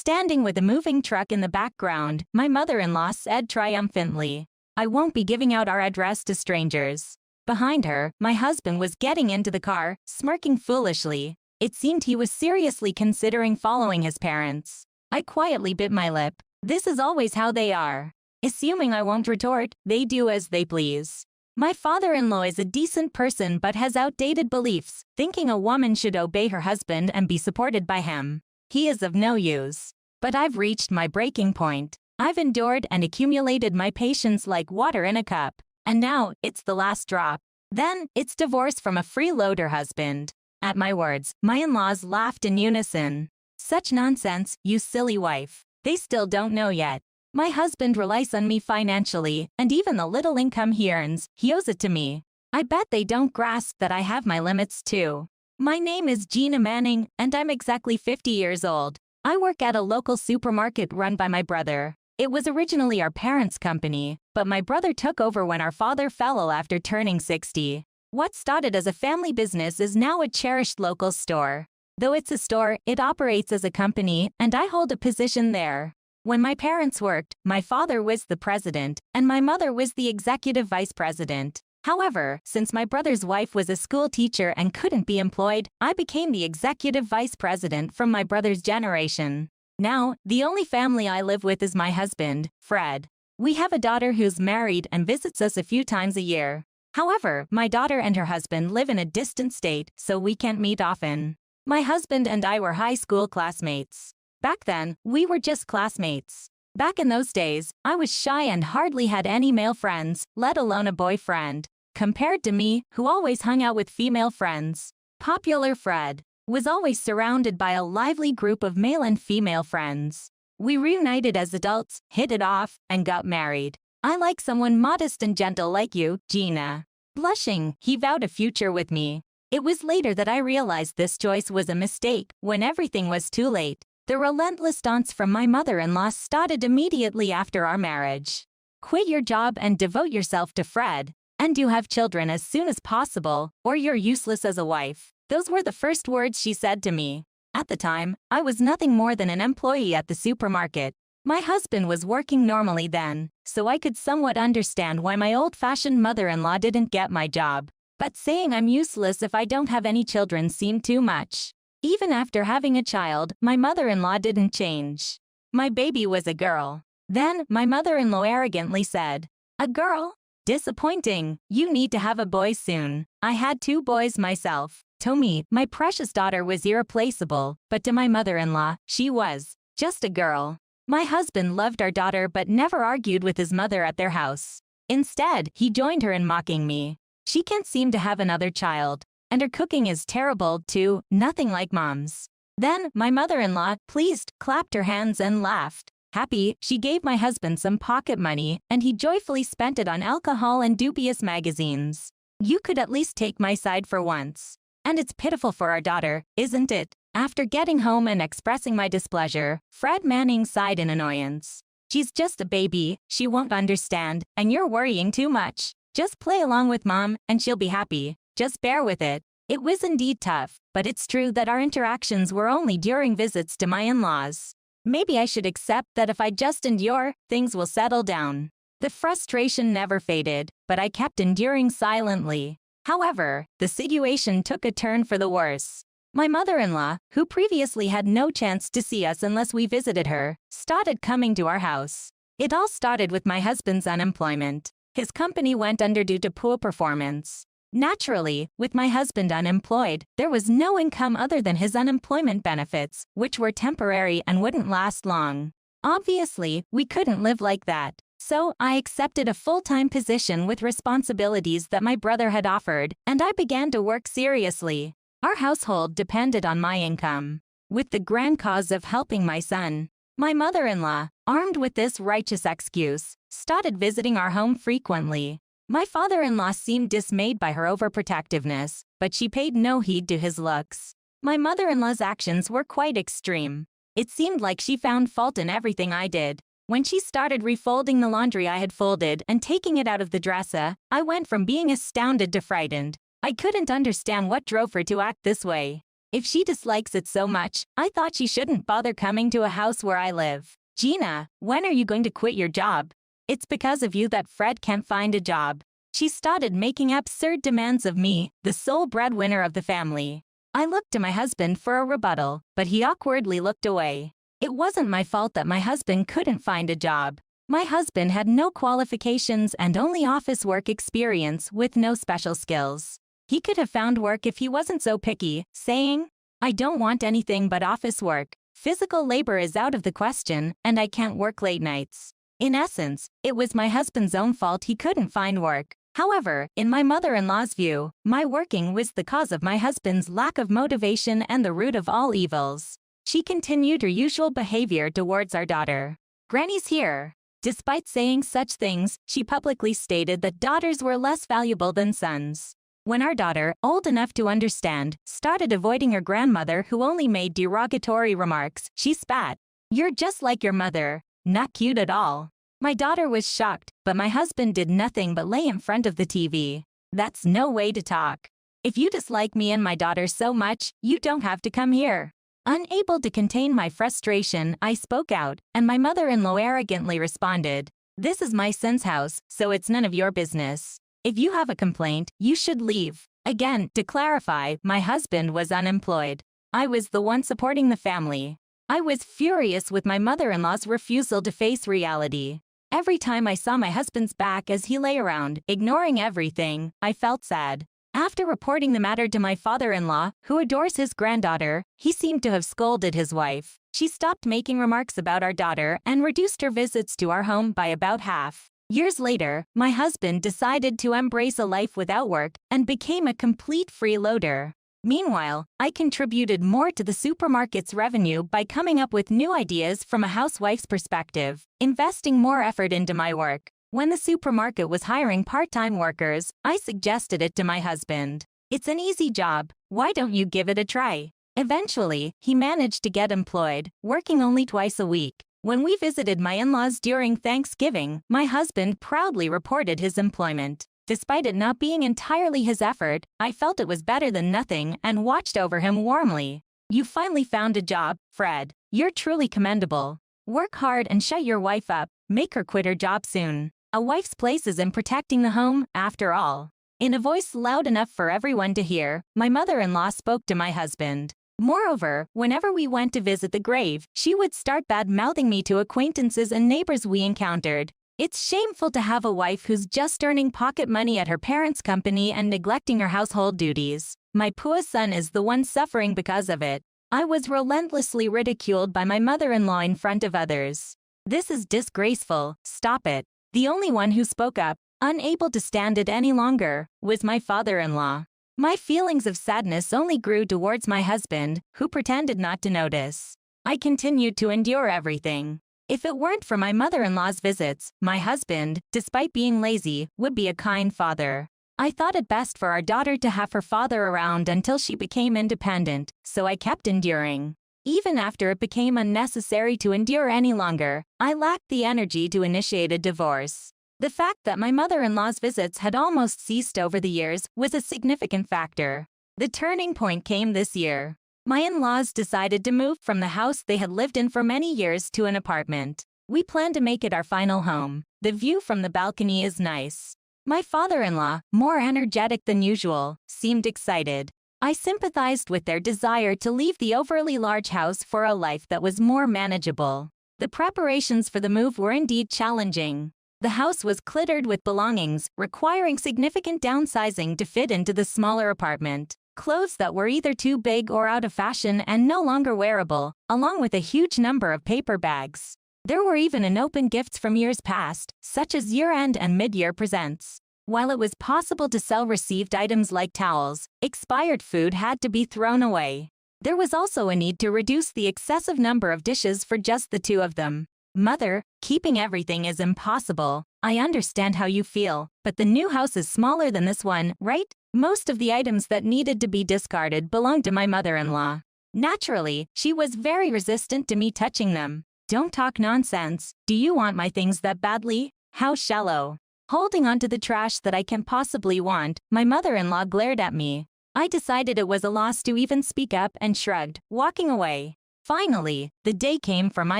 Standing with a moving truck in the background, my mother-in-law said triumphantly, "I won't be giving out our address to strangers." Behind her, my husband was getting into the car, smirking foolishly. It seemed he was seriously considering following his parents. I quietly bit my lip. This is always how they are. Assuming I won't retort, they do as they please. My father-in-law is a decent person but has outdated beliefs, thinking a woman should obey her husband and be supported by him. He is of no use. But I've reached my breaking point. I've endured and accumulated my patience like water in a cup. And now, it's the last drop. Then, it's divorce from a freeloader husband. At my words, my in-laws laughed in unison. Such nonsense, you silly wife. They still don't know yet. My husband relies on me financially, and even the little income he earns, he owes it to me. I bet they don't grasp that I have my limits too. My name is Gina Manning, and I'm exactly 50 years old. I work at a local supermarket run by my brother. It was originally our parents' company, but my brother took over when our father fell ill after turning 60. What started as a family business is now a cherished local store. Though it's a store, it operates as a company, and I hold a position there. When my parents worked, my father was the president, and my mother was the executive vice president. However, since my brother's wife was a school teacher and couldn't be employed, I became the executive vice president from my brother's generation. Now, the only family I live with is my husband, Fred. We have a daughter who's married and visits us a few times a year. However, my daughter and her husband live in a distant state, so we can't meet often. My husband and I were high school classmates. Back then, we were just classmates. Back in those days, I was shy and hardly had any male friends, let alone a boyfriend. Compared to me, who always hung out with female friends. Popular Fred was always surrounded by a lively group of male and female friends. We reunited as adults, hit it off, and got married. I like someone modest and gentle like you, Gina. Blushing, he vowed a future with me. It was later that I realized this choice was a mistake, when everything was too late. The relentless taunts from my mother-in-law started immediately after our marriage. Quit your job and devote yourself to Fred. And do have children as soon as possible, or you're useless as a wife. Those were the first words she said to me. At the time, I was nothing more than an employee at the supermarket. My husband was working normally then, so I could somewhat understand why my old-fashioned mother-in-law didn't get my job. But saying I'm useless if I don't have any children seemed too much. Even after having a child, my mother-in-law didn't change. My baby was a girl. Then, my mother-in-law arrogantly said, "A girl? Disappointing. You need to have a boy soon." I had 2 boys myself. To me, my precious daughter was irreplaceable, but to my mother-in-law, she was just a girl. My husband loved our daughter but never argued with his mother at their house. Instead, he joined her in mocking me. She can't seem to have another child. And her cooking is terrible, too, nothing like mom's. Then, my mother-in-law, pleased, clapped her hands and laughed. Happy, she gave my husband some pocket money, and he joyfully spent it on alcohol and dubious magazines. You could at least take my side for once. And it's pitiful for our daughter, isn't it? After getting home and expressing my displeasure, Fred Manning sighed in annoyance. She's just a baby, she won't understand, and you're worrying too much. Just play along with mom, and she'll be happy. Just bear with it. It was indeed tough, but it's true that our interactions were only during visits to my in-laws. Maybe I should accept that if I just endure, things will settle down. The frustration never faded, but I kept enduring silently. However, the situation took a turn for the worse. My mother-in-law, who previously had no chance to see us unless we visited her, started coming to our house. It all started with my husband's unemployment. His company went under due to poor performance. Naturally, with my husband unemployed, there was no income other than his unemployment benefits, which were temporary and wouldn't last long. Obviously, we couldn't live like that. So, I accepted a full-time position with responsibilities that my brother had offered, and I began to work seriously. Our household depended on my income. With the grand cause of helping my son, my mother-in-law, armed with this righteous excuse, started visiting our home frequently. My father-in-law seemed dismayed by her overprotectiveness, but she paid no heed to his looks. My mother-in-law's actions were quite extreme. It seemed like she found fault in everything I did. When she started refolding the laundry I had folded and taking it out of the dresser, I went from being astounded to frightened. I couldn't understand what drove her to act this way. If she dislikes it so much, I thought she shouldn't bother coming to a house where I live. Gina, when are you going to quit your job? It's because of you that Fred can't find a job. She started making absurd demands of me, the sole breadwinner of the family. I looked to my husband for a rebuttal, but he awkwardly looked away. It wasn't my fault that my husband couldn't find a job. My husband had no qualifications and only office work experience with no special skills. He could have found work if he wasn't so picky, saying, "I don't want anything but office work. Physical labor is out of the question, and I can't work late nights." In essence, it was my husband's own fault he couldn't find work. However, in my mother-in-law's view, my working was the cause of my husband's lack of motivation and the root of all evils. She continued her usual behavior towards our daughter. "Granny's here." Despite saying such things, she publicly stated that daughters were less valuable than sons. When our daughter, old enough to understand, started avoiding her grandmother who only made derogatory remarks, she spat. "You're just like your mother. Not cute at all." My daughter was shocked, but my husband did nothing but lay in front of the TV. That's no way to talk. If you dislike me and my daughter so much, you don't have to come here. Unable to contain my frustration, I spoke out, and my mother-in-law arrogantly responded, "This is my son's house, so it's none of your business. If you have a complaint, you should leave." Again, to clarify, my husband was unemployed. I was the one supporting the family. I was furious with my mother-in-law's refusal to face reality. Every time I saw my husband's back as he lay around, ignoring everything, I felt sad. After reporting the matter to my father-in-law, who adores his granddaughter, he seemed to have scolded his wife. She stopped making remarks about our daughter and reduced her visits to our home by about half. Years later, my husband decided to embrace a life without work and became a complete freeloader. Meanwhile, I contributed more to the supermarket's revenue by coming up with new ideas from a housewife's perspective, investing more effort into my work. When the supermarket was hiring part-time workers, I suggested it to my husband. "It's an easy job. Why don't you give it a try?" Eventually, he managed to get employed, working only twice a week. When we visited my in-laws during Thanksgiving, my husband proudly reported his employment. Despite it not being entirely his effort, I felt it was better than nothing and watched over him warmly. "You finally found a job, Fred. You're truly commendable. Work hard and shut your wife up. Make her quit her job soon. A wife's place is in protecting the home, after all." In a voice loud enough for everyone to hear, my mother-in-law spoke to my husband. Moreover, whenever we went to visit the grave, she would start bad-mouthing me to acquaintances and neighbors we encountered. "It's shameful to have a wife who's just earning pocket money at her parents' company and neglecting her household duties. My poor son is the one suffering because of it." I was relentlessly ridiculed by my mother-in-law in front of others. "This is disgraceful. Stop it." The only one who spoke up, unable to stand it any longer, was my father-in-law. My feelings of sadness only grew towards my husband, who pretended not to notice. I continued to endure everything. If it weren't for my mother-in-law's visits, my husband, despite being lazy, would be a kind father. I thought it best for our daughter to have her father around until she became independent, so I kept enduring. Even after it became unnecessary to endure any longer, I lacked the energy to initiate a divorce. The fact that my mother-in-law's visits had almost ceased over the years was a significant factor. The turning point came this year. My in-laws decided to move from the house they had lived in for many years to an apartment. We plan to make it our final home. The view from the balcony is nice. My father-in-law, more energetic than usual, seemed excited. I sympathized with their desire to leave the overly large house for a life that was more manageable. The preparations for the move were indeed challenging. The house was cluttered with belongings, requiring significant downsizing to fit into the smaller apartment. Clothes that were either too big or out of fashion and no longer wearable, along with a huge number of paper bags. There were even unopened gifts from years past, such as year-end and mid-year presents. While it was possible to sell received items like towels, expired food had to be thrown away. There was also a need to reduce the excessive number of dishes for just the two of them. "Mother, keeping everything is impossible. I understand how you feel, but the new house is smaller than this one, right?" Most of the items that needed to be discarded belonged to my mother-in-law. Naturally, she was very resistant to me touching them. "Don't talk nonsense. Do you want my things that badly? How shallow." Holding onto the trash that I can possibly want, my mother-in-law glared at me. I decided it was a loss to even speak up and shrugged, walking away. Finally, the day came for my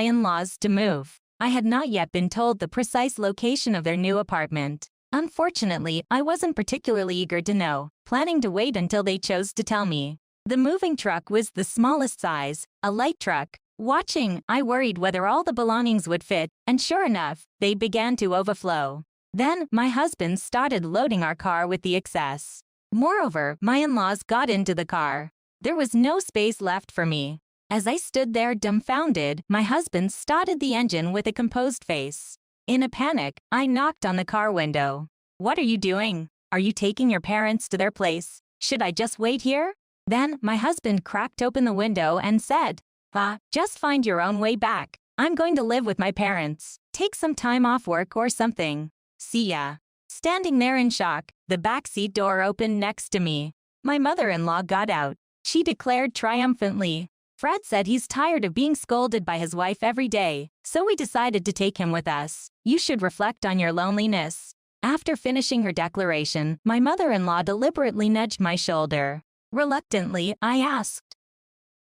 in-laws to move. I had not yet been told the precise location of their new apartment. Unfortunately, I wasn't particularly eager to know, planning to wait until they chose to tell me. The moving truck was the smallest size, a light truck. Watching, I worried whether all the belongings would fit, and sure enough, they began to overflow. Then, my husband started loading our car with the excess. Moreover, my in-laws got into the car. There was no space left for me. As I stood there dumbfounded, my husband started the engine with a composed face. In a panic, I knocked on the car window. "What are you doing? Are you taking your parents to their place? Should I just wait here?" Then, my husband cracked open the window and said, "Just find your own way back. I'm going to live with my parents. Take some time off work or something. See ya." Standing there in shock, the backseat door opened next to me. My mother-in-law got out. She declared triumphantly, "Fred said he's tired of being scolded by his wife every day, so we decided to take him with us. You should reflect on your loneliness." After finishing her declaration, my mother-in-law deliberately nudged my shoulder. Reluctantly, I asked,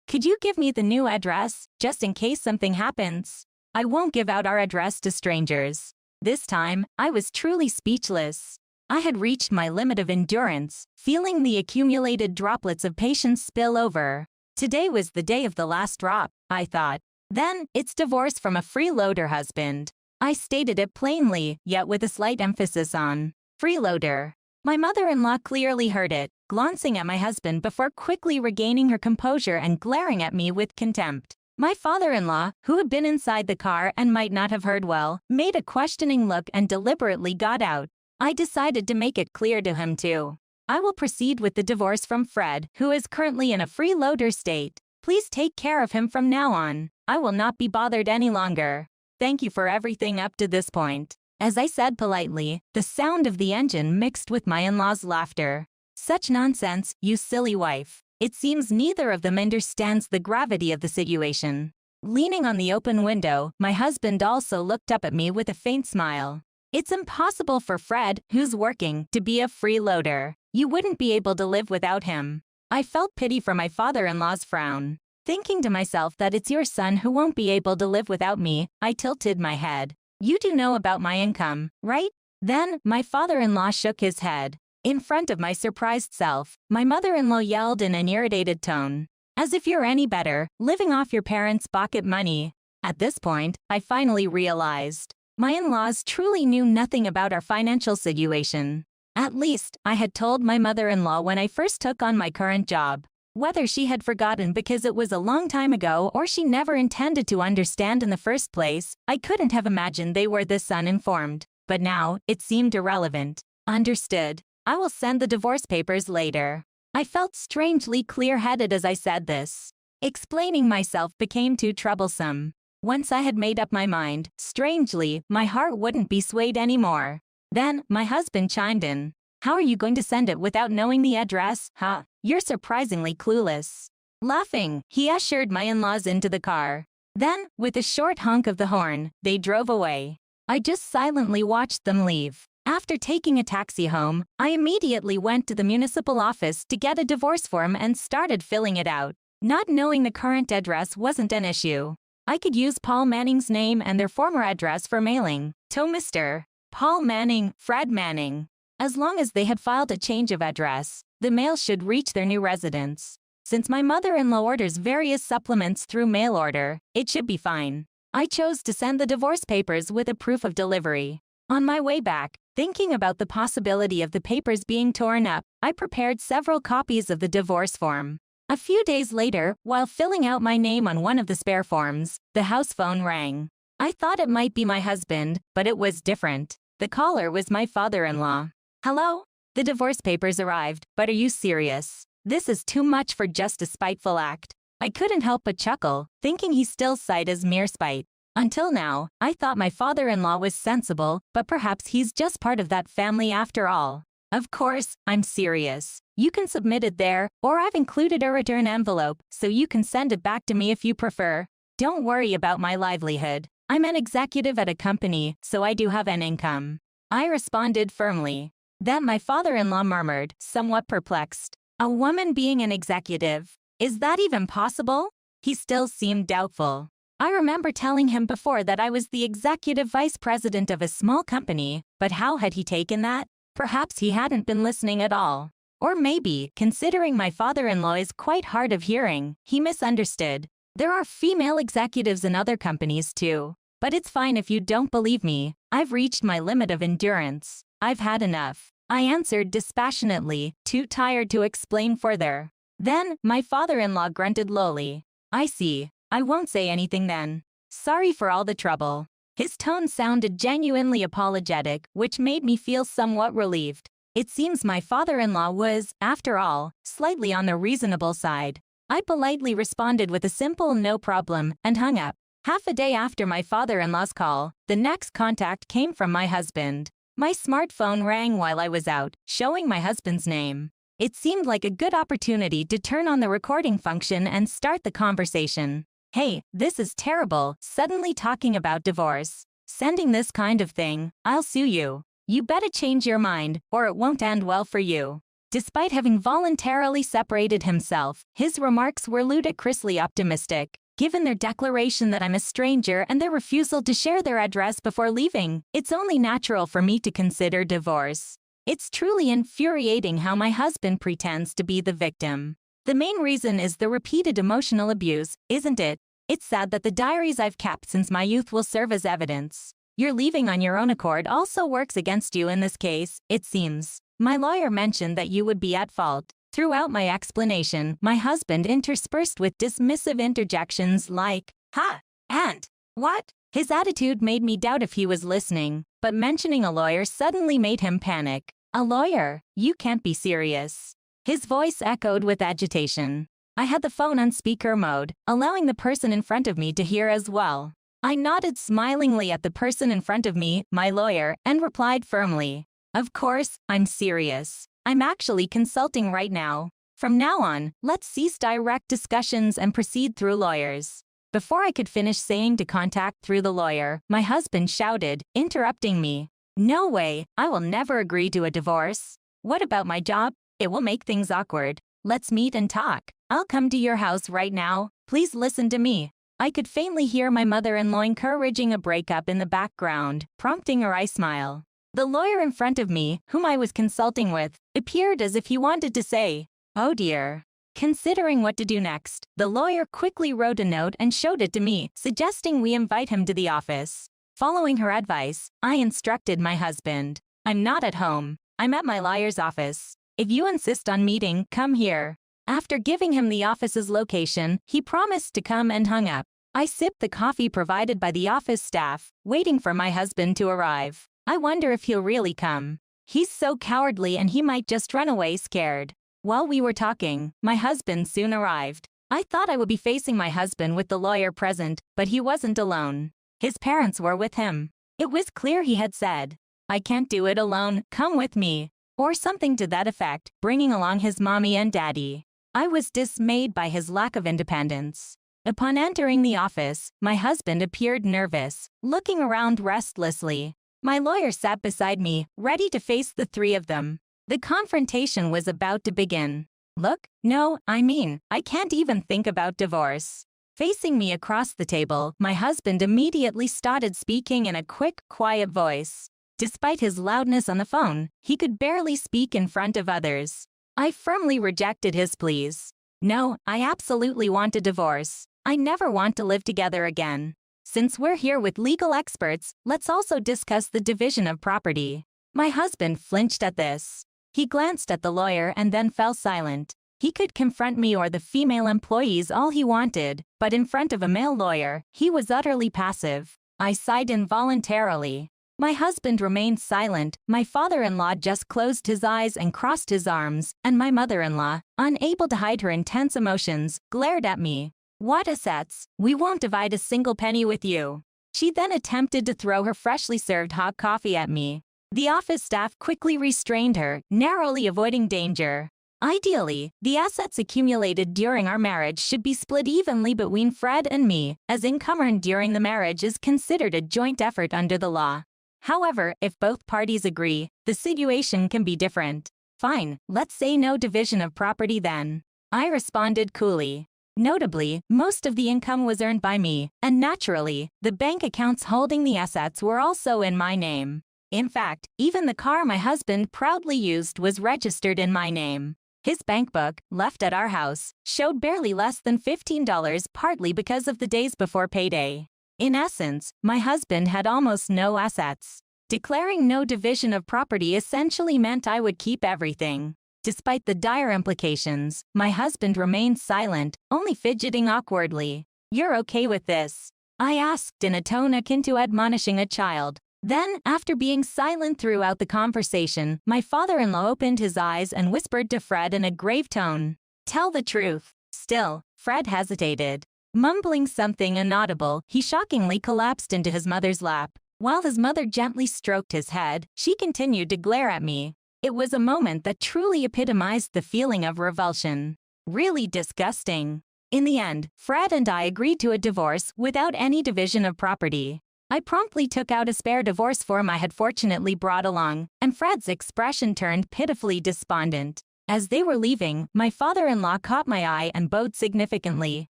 "Could you give me the new address, just in case something happens? I won't give out our address to strangers." This time, I was truly speechless. I had reached my limit of endurance, feeling the accumulated droplets of patience spill over. Today was the day of the last drop, I thought. Then, it's divorce from a freeloader husband. I stated it plainly, yet with a slight emphasis on freeloader. My mother-in-law clearly heard it, glancing at my husband before quickly regaining her composure and glaring at me with contempt. My father-in-law, who had been inside the car and might not have heard well, made a questioning look and deliberately got out. I decided to make it clear to him too. "I will proceed with the divorce from Fred, who is currently in a freeloader state. Please take care of him from now on. I will not be bothered any longer. Thank you for everything up to this point." As I said politely, the sound of the engine mixed with my in-laws' laughter. "Such nonsense, you silly wife. It seems neither of them understands the gravity of the situation." Leaning on the open window, my husband also looked up at me with a faint smile. "It's impossible for Fred, who's working, to be a freeloader. You wouldn't be able to live without him." I felt pity for my father-in-law's frown. Thinking to myself that it's your son who won't be able to live without me, I tilted my head. "You do know about my income, right?" Then, my father-in-law shook his head. In front of my surprised self, my mother-in-law yelled in an irritated tone, "As if you're any better, living off your parents' pocket money." At this point, I finally realized. My in-laws truly knew nothing about our financial situation. At least, I had told my mother-in-law when I first took on my current job. Whether she had forgotten because it was a long time ago or she never intended to understand in the first place, I couldn't have imagined they were this uninformed. But now, it seemed irrelevant. "Understood. I will send the divorce papers later." I felt strangely clear-headed as I said this. Explaining myself became too troublesome. Once I had made up my mind, strangely, my heart wouldn't be swayed anymore. Then, my husband chimed in. "How are you going to send it without knowing the address, huh? You're surprisingly clueless." Laughing, he ushered my in-laws into the car. Then, with a short honk of the horn, they drove away. I just silently watched them leave. After taking a taxi home, I immediately went to the municipal office to get a divorce form and started filling it out. Not knowing the current address wasn't an issue. I could use Paul Manning's name and their former address for mailing to Mr. Paul Manning, Fred Manning. As long as they had filed a change of address, the mail should reach their new residence. Since my mother-in-law orders various supplements through mail order, it should be fine. I chose to send the divorce papers with a proof of delivery. On my way back, thinking about the possibility of the papers being torn up, I prepared several copies of the divorce form. A few days later, while filling out my name on one of the spare forms, the house phone rang. I thought it might be my husband, but it was different. The caller was my father-in-law. "Hello? The divorce papers arrived, but are you serious? This is too much for just a spiteful act." I couldn't help but chuckle, thinking he still sighed as mere spite. Until now, I thought my father-in-law was sensible, but perhaps he's just part of that family after all. "Of course, I'm serious. You can submit it there, or I've included a return envelope, so you can send it back to me if you prefer. Don't worry about my livelihood. I'm an executive at a company, so I do have an income." I responded firmly. Then my father-in-law murmured, somewhat perplexed, A woman being an executive. Is that even possible? He still seemed doubtful. I remember telling him before that I was the executive vice president of a small company, but how had he taken that? Perhaps he hadn't been listening at all. Or maybe, considering my father-in-law is quite hard of hearing, he misunderstood. There are female executives in other companies too. But it's fine if you don't believe me. I've reached my limit of endurance. I've had enough. I answered dispassionately, too tired to explain further. Then, my father-in-law grunted lowly. I see. I won't say anything then. Sorry for all the trouble. His tone sounded genuinely apologetic, which made me feel somewhat relieved. It seems my father-in-law was, after all, slightly on the reasonable side. I politely responded with a simple no problem and hung up. Half a day after my father-in-law's call, the next contact came from my husband. My smartphone rang while I was out, showing my husband's name. It seemed like a good opportunity to turn on the recording function and start the conversation. Hey, this is terrible, suddenly talking about divorce. Sending this kind of thing, I'll sue you. You better change your mind, or it won't end well for you. Despite having voluntarily separated himself, his remarks were ludicrously optimistic. Given their declaration that I'm a stranger and their refusal to share their address before leaving, it's only natural for me to consider divorce. It's truly infuriating how my husband pretends to be the victim. The main reason is the repeated emotional abuse, isn't it? It's sad that the diaries I've kept since my youth will serve as evidence. Your leaving on your own accord also works against you in this case, it seems. My lawyer mentioned that you would be at fault. Throughout my explanation, my husband interspersed with dismissive interjections like, "Ha, and what?" His attitude made me doubt if he was listening, but mentioning a lawyer suddenly made him panic. A lawyer? You can't be serious. His voice echoed with agitation. I had the phone on speaker mode, allowing the person in front of me to hear as well. I nodded smilingly at the person in front of me, my lawyer, and replied firmly, "Of course, I'm serious. I'm actually consulting right now. From now on, let's cease direct discussions and proceed through lawyers." Before I could finish saying to contact through the lawyer, my husband shouted, interrupting me. "No way, I will never agree to a divorce. What about my job? It will make things awkward. Let's meet and talk. I'll come to your house right now. Please listen to me." I could faintly hear my mother-in-law encouraging a breakup in the background, prompting her eye smile. The lawyer in front of me, whom I was consulting with, appeared as if he wanted to say, "Oh dear." Considering what to do next, the lawyer quickly wrote a note and showed it to me, suggesting we invite him to the office. Following her advice, I instructed my husband, "I'm not at home. I'm at my lawyer's office. If you insist on meeting, come here." After giving him the office's location, he promised to come and hung up. I sipped the coffee provided by the office staff, waiting for my husband to arrive. I wonder if he'll really come. He's so cowardly and he might just run away scared. While we were talking, my husband soon arrived. I thought I would be facing my husband with the lawyer present, but he wasn't alone. His parents were with him. It was clear he had said, "I can't do it alone, come with me," or something to that effect, bringing along his mommy and daddy. I was dismayed by his lack of independence. Upon entering the office, my husband appeared nervous, looking around restlessly. My lawyer sat beside me, ready to face the three of them. The confrontation was about to begin. "Look, no, I can't even think about divorce." Facing me across the table, my husband immediately started speaking in a quick, quiet voice. Despite his loudness on the phone, he could barely speak in front of others. I firmly rejected his pleas. "No, I absolutely want a divorce. I never want to live together again. Since we're here with legal experts, let's also discuss the division of property." My husband flinched at this. He glanced at the lawyer and then fell silent. He could confront me or the female employees all he wanted, but in front of a male lawyer, he was utterly passive. I sighed involuntarily. My husband remained silent, my father-in-law just closed his eyes and crossed his arms, and my mother-in-law, unable to hide her intense emotions, glared at me. "What assets? We won't divide a single penny with you." She then attempted to throw her freshly served hot coffee at me. The office staff quickly restrained her, narrowly avoiding danger. Ideally, the assets accumulated during our marriage should be split evenly between Fred and me, as income earned during the marriage is considered a joint effort under the law. However, if both parties agree, the situation can be different. Fine, let's say no division of property then. I responded coolly. Notably, most of the income was earned by me, and naturally, the bank accounts holding the assets were also in my name. In fact, even the car my husband proudly used was registered in my name. His bank book, left at our house, showed barely less than $15, partly because of the days before payday. In essence, my husband had almost no assets. Declaring no division of property essentially meant I would keep everything. Despite the dire implications, my husband remained silent, only fidgeting awkwardly. "You're okay with this?" I asked in a tone akin to admonishing a child. Then, after being silent throughout the conversation, my father-in-law opened his eyes and whispered to Fred in a grave tone, "Tell the truth." Still, Fred hesitated. Mumbling something inaudible, he shockingly collapsed into his mother's lap. While his mother gently stroked his head, she continued to glare at me. It was a moment that truly epitomized the feeling of revulsion. Really disgusting. In the end, Fred and I agreed to a divorce without any division of property. I promptly took out a spare divorce form I had fortunately brought along, and Fred's expression turned pitifully despondent. As they were leaving, my father-in-law caught my eye and bowed significantly.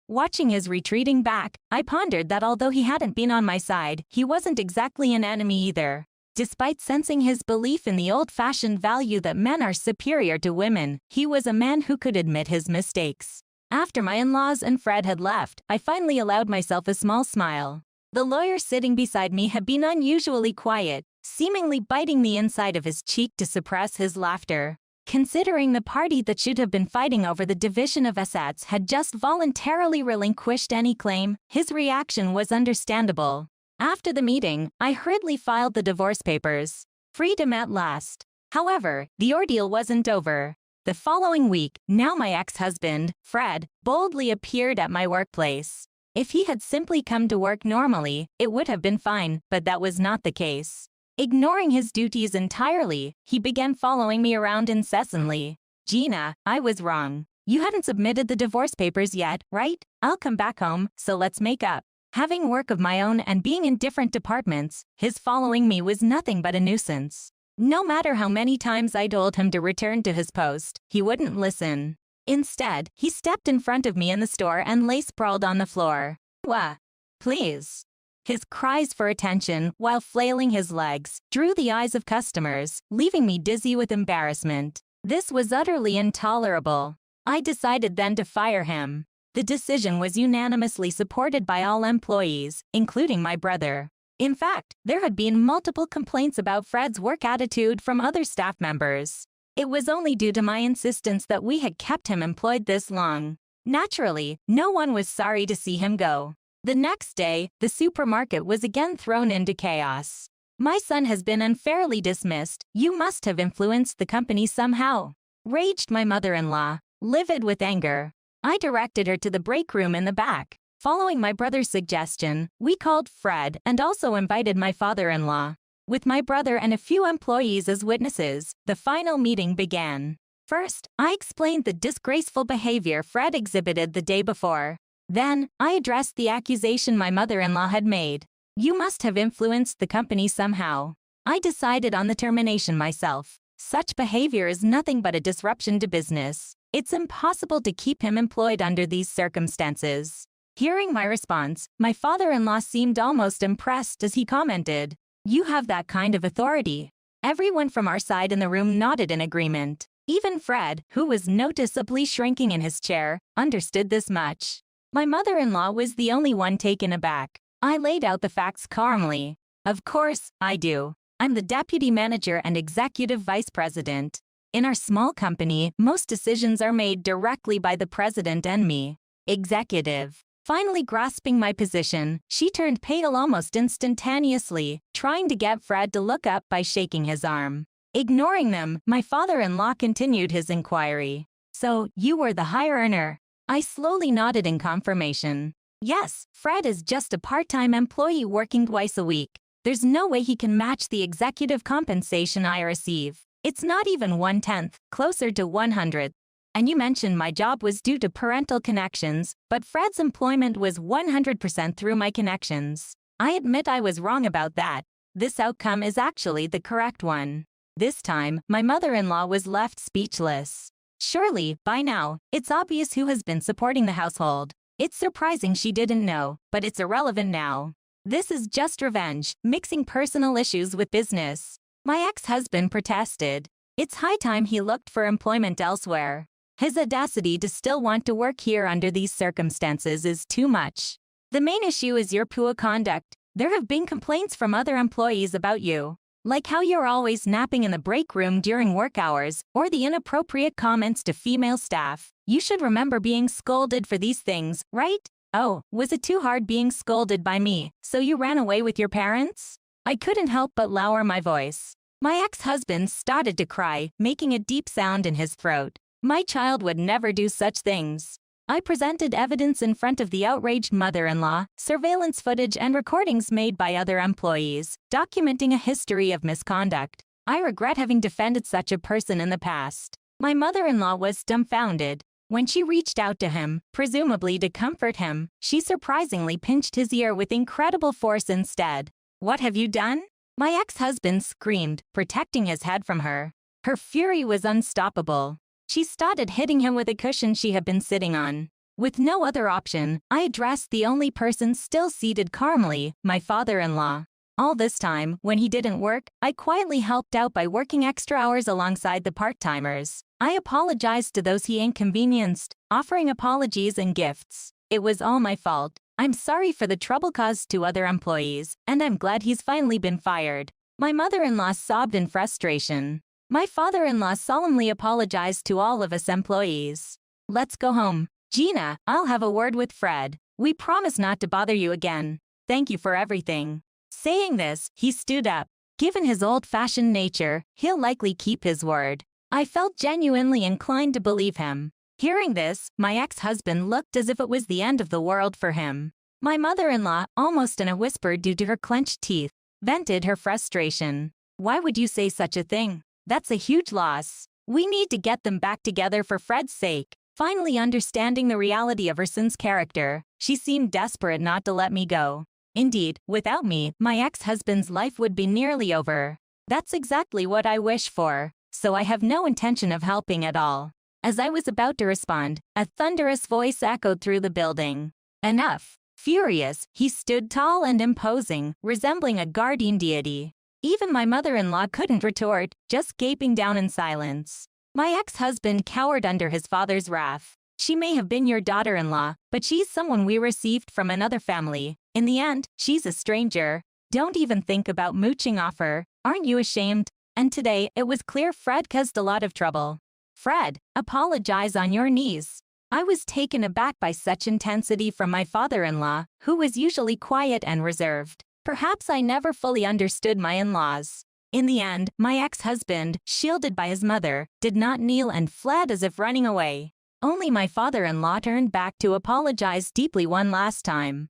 Watching his retreating back, I pondered that although he hadn't been on my side, he wasn't exactly an enemy either. Despite sensing his belief in the old-fashioned value that men are superior to women, he was a man who could admit his mistakes. After my in-laws and Fred had left, I finally allowed myself a small smile. The lawyer sitting beside me had been unusually quiet, seemingly biting the inside of his cheek to suppress his laughter. Considering the party that should have been fighting over the division of assets had just voluntarily relinquished any claim, his reaction was understandable. After the meeting, I hurriedly filed the divorce papers. Freedom at last. However, the ordeal wasn't over. The following week, now my ex-husband, Fred, boldly appeared at my workplace. If he had simply come to work normally, it would have been fine, but that was not the case. Ignoring his duties entirely, he began following me around incessantly. "Gina, I was wrong. You hadn't submitted the divorce papers yet, right? I'll come back home, so let's make up." Having work of my own and being in different departments, his following me was nothing but a nuisance. No matter how many times I told him to return to his post, he wouldn't listen. Instead, he stepped in front of me in the store and lay sprawled on the floor. "Wha? Please." His cries for attention, while flailing his legs, drew the eyes of customers, leaving me dizzy with embarrassment. This was utterly intolerable. I decided then to fire him. The decision was unanimously supported by all employees, including my brother. In fact, there had been multiple complaints about Fred's work attitude from other staff members. It was only due to my insistence that we had kept him employed this long. Naturally, no one was sorry to see him go. The next day, the supermarket was again thrown into chaos. "My son has been unfairly dismissed. You must have influenced the company somehow," raged my mother-in-law, livid with anger. I directed her to the break room in the back. Following my brother's suggestion, we called Fred and also invited my father-in-law. With my brother and a few employees as witnesses, the final meeting began. First, I explained the disgraceful behavior Fred exhibited the day before. Then, I addressed the accusation my mother-in-law had made. "You must have influenced the company somehow." I decided on the termination myself. Such behavior is nothing but a disruption to business. It's impossible to keep him employed under these circumstances. Hearing my response, my father-in-law seemed almost impressed as he commented, "You have that kind of authority." Everyone from our side in the room nodded in agreement. Even Fred, who was noticeably shrinking in his chair, understood this much. My mother-in-law was the only one taken aback. I laid out the facts calmly. "Of course, I do. I'm the deputy manager and executive vice president. In our small company, most decisions are made directly by the president and me." Executive. Finally grasping my position, she turned pale almost instantaneously, trying to get Fred to look up by shaking his arm. Ignoring them, my father-in-law continued his inquiry. "So, you were the higher earner?" I slowly nodded in confirmation. "Yes, Fred is just a part-time employee working twice a week. There's no way he can match the executive compensation I receive. It's not even 1/10, closer to 100. And you mentioned my job was due to parental connections, but Fred's employment was 100% through my connections. I admit I was wrong about that. This outcome is actually the correct one." This time, my mother-in-law was left speechless. Surely, by now, it's obvious who has been supporting the household. It's surprising she didn't know, but it's irrelevant now. This is just revenge, mixing personal issues with business. My ex-husband protested. It's high time he looked for employment elsewhere. His audacity to still want to work here under these circumstances is too much. The main issue is your poor conduct. There have been complaints from other employees about you, like how you're always napping in the break room during work hours, or the inappropriate comments to female staff. You should remember being scolded for these things, right? Oh, was it too hard being scolded by me, so you ran away with your parents? I couldn't help but lower my voice. My ex-husband started to cry, making a deep sound in his throat. My child would never do such things. I presented evidence in front of the outraged mother-in-law, surveillance footage and recordings made by other employees, documenting a history of misconduct. I regret having defended such a person in the past. My mother-in-law was dumbfounded. When she reached out to him, presumably to comfort him, she surprisingly pinched his ear with incredible force instead. "What have you done?" My ex-husband screamed, protecting his head from her. Her fury was unstoppable. She started hitting him with a cushion she had been sitting on. With no other option, I addressed the only person still seated calmly, my father-in-law. All this time, when he didn't work, I quietly helped out by working extra hours alongside the part-timers. I apologized to those he inconvenienced, offering apologies and gifts. It was all my fault. I'm sorry for the trouble caused to other employees, and I'm glad he's finally been fired. My mother-in-law sobbed in frustration. My father-in-law solemnly apologized to all of us employees. "Let's go home. Gina, I'll have a word with Fred. We promise not to bother you again. Thank you for everything." Saying this, he stood up. Given his old-fashioned nature, he'll likely keep his word. I felt genuinely inclined to believe him. Hearing this, my ex-husband looked as if it was the end of the world for him. My mother-in-law, almost in a whisper due to her clenched teeth, vented her frustration. "Why would you say such a thing? That's a huge loss. We need to get them back together for Fred's sake." Finally understanding the reality of her son's character, she seemed desperate not to let me go. Indeed, without me, my ex-husband's life would be nearly over. That's exactly what I wish for, so I have no intention of helping at all. As I was about to respond, a thunderous voice echoed through the building. "Enough." Furious, he stood tall and imposing, resembling a guardian deity. Even my mother-in-law couldn't retort, just gaping down in silence. My ex-husband cowered under his father's wrath. "She may have been your daughter-in-law, but she's someone we received from another family. In the end, she's a stranger. Don't even think about mooching off her. Aren't you ashamed?" And today, it was clear Fred caused a lot of trouble. "Fred, apologize on your knees." I was taken aback by such intensity from my father-in-law, who was usually quiet and reserved. Perhaps I never fully understood my in-laws. In the end, my ex-husband, shielded by his mother, did not kneel and fled as if running away. Only my father-in-law turned back to apologize deeply one last time.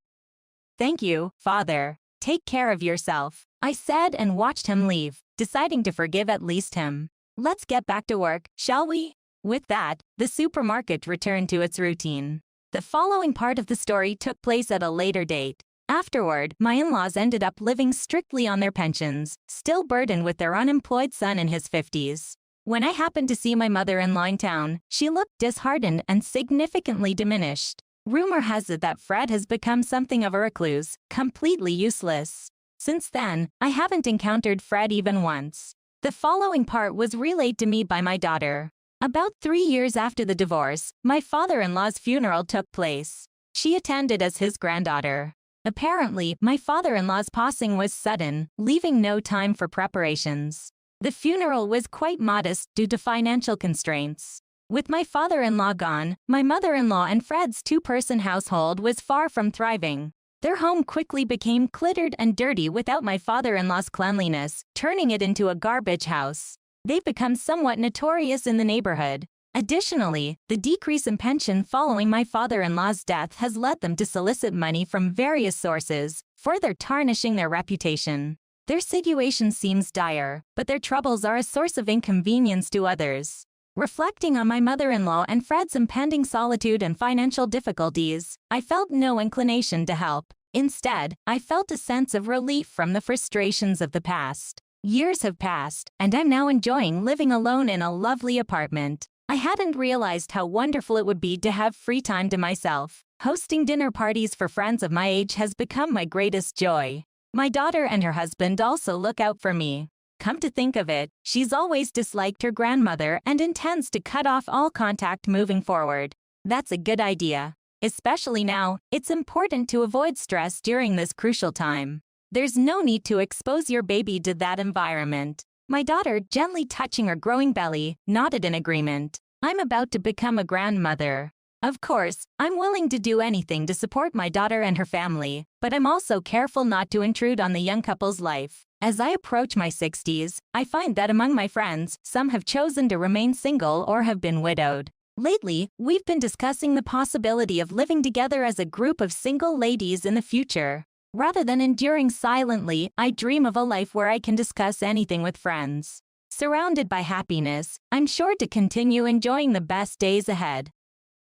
"Thank you, Father. Take care of yourself," I said and watched him leave, deciding to forgive at least him. "Let's get back to work, shall we?" With that, the supermarket returned to its routine. The following part of the story took place at a later date. Afterward, my in-laws ended up living strictly on their pensions, still burdened with their unemployed son in his 50s. When I happened to see my mother-in-law in town, she looked disheartened and significantly diminished. Rumor has it that Fred has become something of a recluse, completely useless. Since then, I haven't encountered Fred even once. The following part was relayed to me by my daughter. About 3 years after the divorce, my father-in-law's funeral took place. She attended as his granddaughter. Apparently, my father-in-law's passing was sudden, leaving no time for preparations. The funeral was quite modest due to financial constraints. With my father-in-law gone, my mother-in-law and Fred's two-person household was far from thriving. Their home quickly became cluttered and dirty without my father-in-law's cleanliness, turning it into a garbage house. They've become somewhat notorious in the neighborhood. Additionally, the decrease in pension following my father-in-law's death has led them to solicit money from various sources, further tarnishing their reputation. Their situation seems dire, but their troubles are a source of inconvenience to others. Reflecting on my mother-in-law and Fred's impending solitude and financial difficulties, I felt no inclination to help. Instead, I felt a sense of relief from the frustrations of the past. Years have passed, and I'm now enjoying living alone in a lovely apartment. I hadn't realized how wonderful it would be to have free time to myself. Hosting dinner parties for friends of my age has become my greatest joy. My daughter and her husband also look out for me. Come to think of it, she's always disliked her grandmother and intends to cut off all contact moving forward. That's a good idea. Especially now, it's important to avoid stress during this crucial time. There's no need to expose your baby to that environment. My daughter, gently touching her growing belly, nodded in agreement. I'm about to become a grandmother. Of course, I'm willing to do anything to support my daughter and her family, but I'm also careful not to intrude on the young couple's life. As I approach my 60s, I find that among my friends, some have chosen to remain single or have been widowed. Lately, we've been discussing the possibility of living together as a group of single ladies in the future. Rather than enduring silently, I dream of a life where I can discuss anything with friends. Surrounded by happiness, I'm sure to continue enjoying the best days ahead.